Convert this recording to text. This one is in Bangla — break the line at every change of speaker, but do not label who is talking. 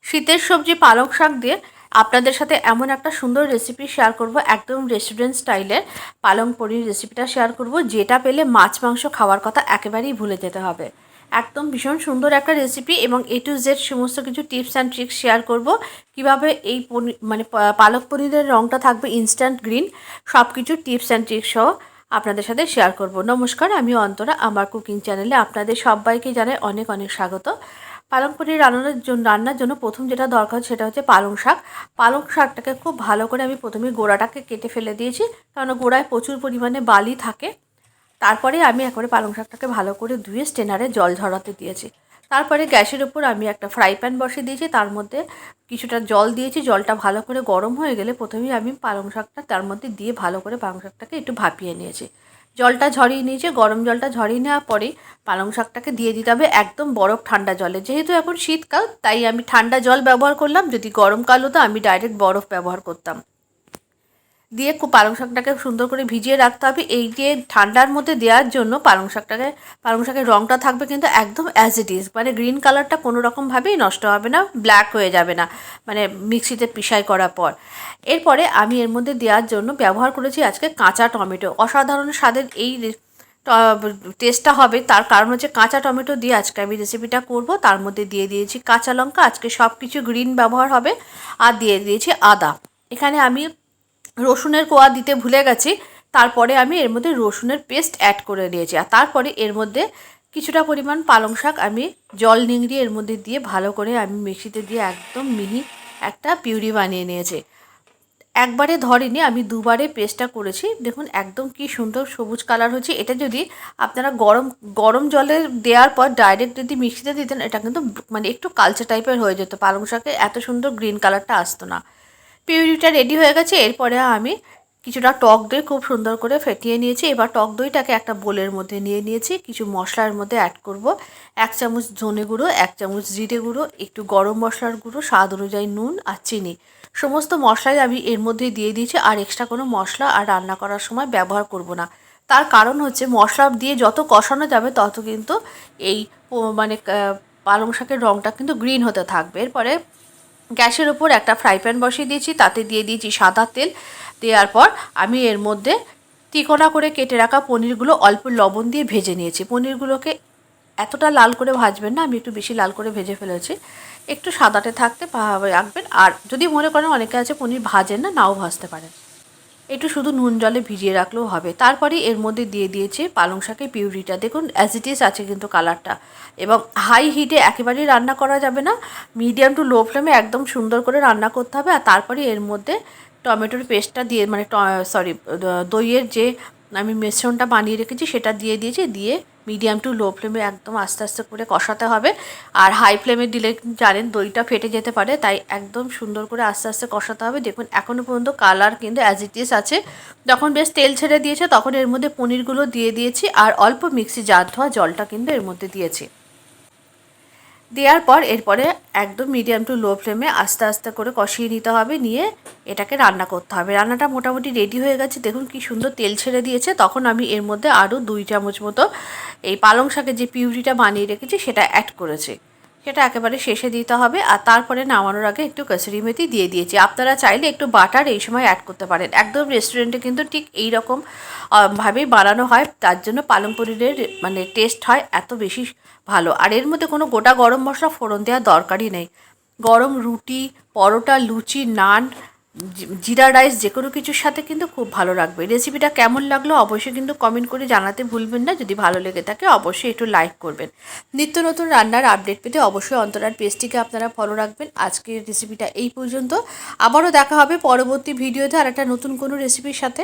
শীতের সবজি পালং শাক দিয়ে আপনাদের সাথে এমন একটা সুন্দর রেসিপি শেয়ার করব, একদম রেস্টুরেন্ট স্টাইলের পালং পনির রেসিপিটা শেয়ার করব, যেটা পেলে মাছ মাংস খাওয়ার কথা একেবারেই ভুলে যেতে হবে। একদম ভীষণ সুন্দর একটা রেসিপি এবং A to Z সমস্ত কিছু টিপস অ্যান্ড ট্রিক্স শেয়ার করব। কিভাবে এই পালক পনিরের রঙটা থাকবে ইনস্ট্যান্ট গ্রিন, সব কিছু টিপস অ্যান্ড ট্রিক্স সহ আপনাদের সাথে শেয়ার করব। নমস্কার, আমি অন্তরা। আমার কুকিং চ্যানেলে আপনাদের সবাইকে জানাই অনেক অনেক স্বাগত। পালং পনির রান্নার জন্য প্রথম যেটা দরকার সেটা হচ্ছে পালং শাক। পালং শাকটাকে খুব ভালো করে আমি প্রথমে গোড়াটাকে কেটে ফেলে দিয়েছি, কারণ গোড়ায় প্রচুর পরিমাণে বালি থাকে। তারপরে আমি একবারে পালং শাকটাকে ভালো করে ধুয়ে স্টেনারে জল ঝরাতে দিয়েছি। তারপরে গ্যাসের উপর আমি একটা ফ্রাই প্যান বসিয়ে দিয়েছি, তার মধ্যে কিছুটা জল দিয়েছি। জলটা ভালো করে গরম হয়ে গেলে প্রথমেই আমি পালং শাকটা তার মধ্যে দিয়ে ভালো করে পালং শাকটাকে একটু ভাপিয়ে নিয়েছি। জলটা ঝরিয়ে নিয়েছি। গরম জলটা ঝরিয়ে নেওয়ার পরেই পালং শাকটাকে দিয়ে দিতে হবে একদম বরফ ঠান্ডা জলে। যেহেতু এখন শীতকাল তাই আমি ঠান্ডা জল ব্যবহার করলাম, যদি গরমকাল হতো আমি ডাইরেক্ট বরফ ব্যবহার করতাম। দিয়ে খুব পালং শাকটাকে সুন্দর করে ভিজিয়ে রাখতে হবে। এই যে ঠান্ডার মধ্যে দেওয়ার জন্য পালং শাকের রঙটা থাকবে কিন্তু একদম অ্যাজ ইট ইজ, মানে গ্রিন কালারটা কোনো রকমভাবেই নষ্ট হবে না, ব্ল্যাক হয়ে যাবে না, মানে মিক্সিতে পিষাই করার পর। এরপরে আমি এর মধ্যে দেওয়ার জন্য ব্যবহার করেছি আজকে কাঁচা টমেটো। অসাধারণ স্বাদের এই টেস্টটা হবে, তার কারণ হচ্ছে কাঁচা টমেটো দিয়ে আজকে আমি রেসিপিটা করব। তার মধ্যে দিয়ে দিয়েছি কাঁচা লঙ্কা, আজকে সব কিছু গ্রিন ব্যবহার হবে, আর দিয়ে দিয়েছি আদা। এখানে আমি রসুনের কোয়া দিতে ভুলে গেছি, তারপরে আমি এর মধ্যে রসুনের পেস্ট অ্যাড করে দিয়েছি। আর তারপরে এর মধ্যে কিছুটা পরিমাণ পালং শাক আমি জল নিংড়িয়ে এর মধ্যে দিয়ে ভালো করে আমি মিক্সিতে দিয়ে একদম মিহি একটা পিউরি বানিয়ে নিয়েছি। একবারে ধরেনি, আমি দুবারে পেস্টটা করেছি। দেখুন একদম কি সুন্দর সবুজ কালার হচ্ছে। এটা যদি আপনারা গরম গরম জলে দেওয়ার পর ডাইরেক্ট যদি মিক্সিতে দিতেন, এটা কিন্তু মানে একটু কালচে টাইপের হয়ে যেত, পালং শাকে এত সুন্দর গ্রিন কালারটা আসতো না। পিউরিটা রেডি হয়ে গেছে। এরপরে আমি কিছুটা টক দই খুব সুন্দর করে ফেটিয়ে নিয়েছি। এবার টক দইটাকে একটা বোলের মধ্যে নিয়ে নিয়েছি। কিছু মশলার মধ্যে অ্যাড করব। 1 চামচ ধনে গুঁড়ো, 1 চামচ জিরে গুঁড়ো, একটু গরম মশলার গুঁড়ো, স্বাদ অনুযায়ী নুন আর চিনি। সমস্ত মশলাই আমি এর মধ্যে দিয়ে দিয়েছি। আর এক্সট্রা কোনো মশলা আর রান্না করার সময় ব্যবহার করব না। তার কারণ হচ্ছে মশলা দিয়ে যত কষানো যাবে তত কিন্তু এই মানে পালং শাকের রঙটা কিন্তু গ্রিন হতে থাকবে। এরপরে গ্যাসের উপর একটা ফ্রাই প্যান বসিয়ে দিয়েছি, তাতে দিয়ে দিয়েছি সাদা তেল। দেওয়ার পর আমি এর মধ্যে তিকোনা করে কেটে রাখা পনিরগুলো অল্প লবণ দিয়ে ভেজে নিয়েছি। পনিরগুলোকে এতটা লাল করে ভাজবেন না, আমি একটু বেশি লাল করে ভেজে ফেলেছি। একটু সাদাটে থাকতে রাখবেন। আর যদি মনে করেন অনেকে আছে পনির ভাজেন না, নাও ভাজতে পারেন, একটু শুধু নুন জলে ভিজিয়ে রাখলেও হবে। তারপরে এর মধ্যে দিয়ে দিয়েছে পালং শাকের পিউরিটা। দেখুন অ্যাজ ইট ইজ আছে কিন্তু কালারটা। এবং হাই হিটে একেবারেই রান্না করা যাবে না, মিডিয়াম টু লো ফ্লেমে একদম সুন্দর করে রান্না করতে হবে। আর তারপরে এর মধ্যে টমেটোর পেস্টটা দিয়ে দইয়ের যে আমি মিশ্রণটা বানিয়ে রেখেছি সেটা দিয়ে দিয়েছি। দিয়ে মিডিয়াম টু লো ফ্লেমে একদম আস্তে আস্তে করে কষাতে হবে। আর হাই ফ্লেমে দিলে জানেন দইটা ফেটে যেতে পারে, তাই একদম সুন্দর করে আস্তে আস্তে কষাতে হবে। দেখুন এখনও পর্যন্ত কালার কিন্তু অ্যাজ ইট ইজ আছে। যখন বেশ তেল ছেড়ে দিয়েছে তখন এর মধ্যে পনিরগুলো দিয়ে দিয়েছি, আর অল্প মিক্সি জার ধোয়া জলটা কিন্তু এর মধ্যে দিয়েছি। দেওয়ার পর এরপরে একদম মিডিয়াম টু লো ফ্লেমে আস্তে আস্তে করে কষিয়ে নিতে হবে, নিয়ে এটাকে রান্না করতে হবে। রান্নাটা মোটামুটি রেডি হয়ে গেছে। দেখুন কি সুন্দর তেল ছেড়ে দিয়েছে। তখন আমি এর মধ্যে আরও 2 চামচ মতো এই পালং শাকের যে পিউরিটা বানিয়ে রেখেছি সেটা অ্যাড করেছি। সেটা একেবারে শেষে দিতে হবে। আর তারপরে নামানোর আগে একটু কসুরি মেথি দিয়ে দিয়েছি। আপনারা চাইলে একটু বাটার এই সময় অ্যাড করতে পারেন। একদম রেস্টুরেন্টে কিন্তু ঠিক এই রকম ভাবেই বানানো হয়, তার জন্য পালং পনিরের মানে টেস্ট হয় এত বেশি ভালো। আর এর মধ্যে কোনো গোটা গরম মশলা ফোড়ন দেওয়ার দরকারই নেই। গরম রুটি, পরোটা, লুচি, নান, জিরা রাইস যে কোনো কিছুর সাথে কিন্তু খুব ভালো লাগবে। রেসিপিটা কেমন লাগলো অবশ্যই কিন্তু কমেন্ট করে জানাতে ভুলবেন না। যদি ভালো লেগে থাকে অবশ্যই একটু লাইক করবেন। নিত্য নতুন রান্নার আপডেট পেতে অবশ্যই অন্তরার পেজটিকে আপনারা ফলো রাখবেন। আজকের রেসিপিটা এই পর্যন্ত। আবারও দেখা হবে পরবর্তী ভিডিওতে আর একটা নতুন কোনো রেসিপির সাথে।